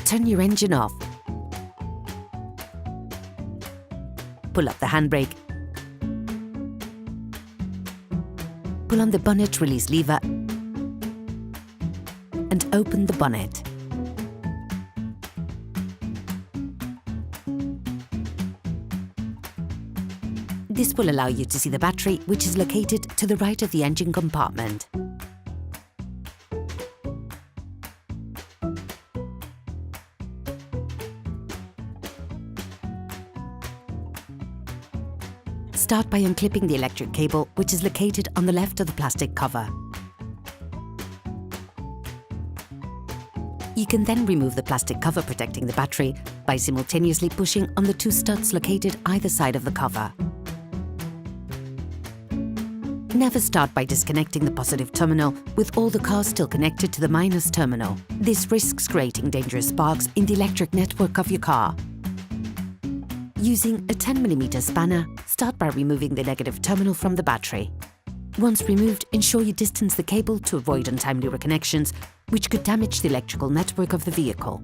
turn your engine off. Pull up the handbrake. Pull on the bonnet release lever and open the bonnet. This will allow you to see the battery, which is located to the right of the engine compartment. Start by unclipping the electric cable, which is located on the left of the plastic cover. You can then remove the plastic cover protecting the battery by simultaneously pushing on the two studs located either side of the cover. Never start by disconnecting the positive terminal with all the cars still connected to the minus terminal. This risks creating dangerous sparks in the electric network of your car. Using a 10mm spanner, start by removing the negative terminal from the battery. Once removed, ensure you distance the cable to avoid untimely reconnections, which could damage the electrical network of the vehicle.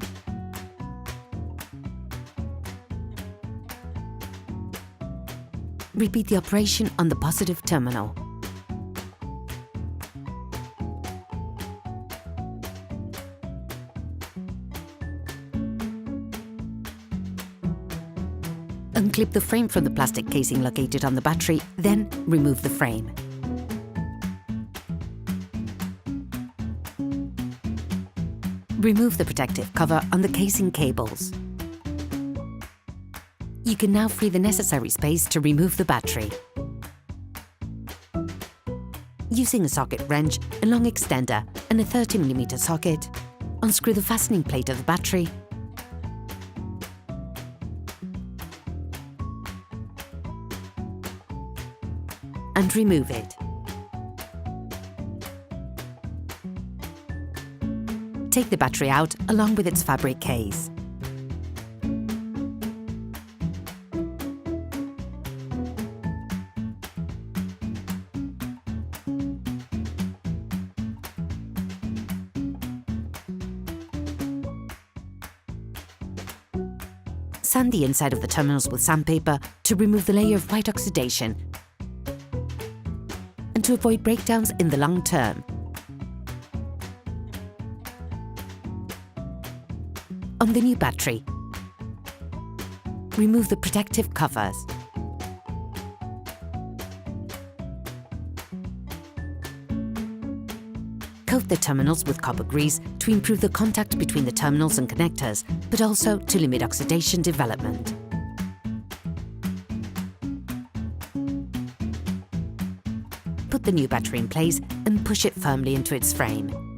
Repeat the operation on the positive terminal. Unclip the frame from the plastic casing located on the battery, then remove the frame. Remove the protective cover on the casing cables. You can now free the necessary space to remove the battery. Using a socket wrench, a long extender and a 30mm socket, unscrew the fastening plate of the battery and remove it. Take the battery out along with its fabric case. Sand the inside of the terminals with sandpaper to remove the layer of white oxidation and to avoid breakdowns in the long term. On the new battery, remove the protective covers. Coat the terminals with copper grease to improve the contact between the terminals and connectors, but also to limit oxidation development. Put the new battery in place and push it firmly into its frame.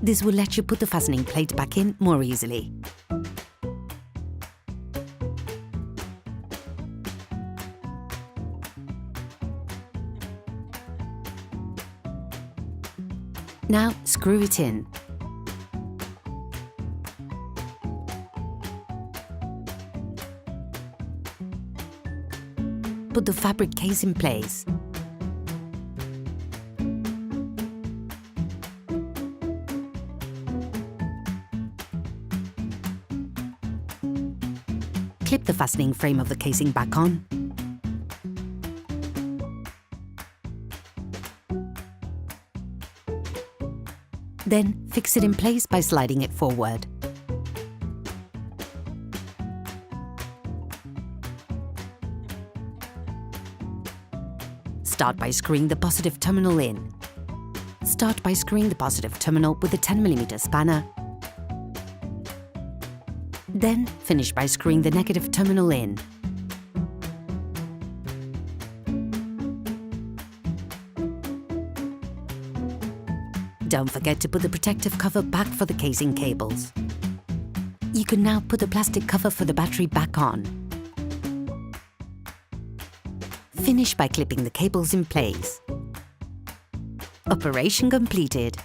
This will let you put the fastening plate back in more easily. Now screw it in. Put the fabric case in place. Clip the fastening frame of the casing back on. Then fix it in place by sliding it forward. Start by screwing the positive terminal in. Start by screwing the positive terminal with a 10mm spanner. Then finish by screwing the negative terminal in. Don't forget to put the protective cover back for the casing cables. You can now put the plastic cover for the battery back on. Finish by clipping the cables in place. Operation completed.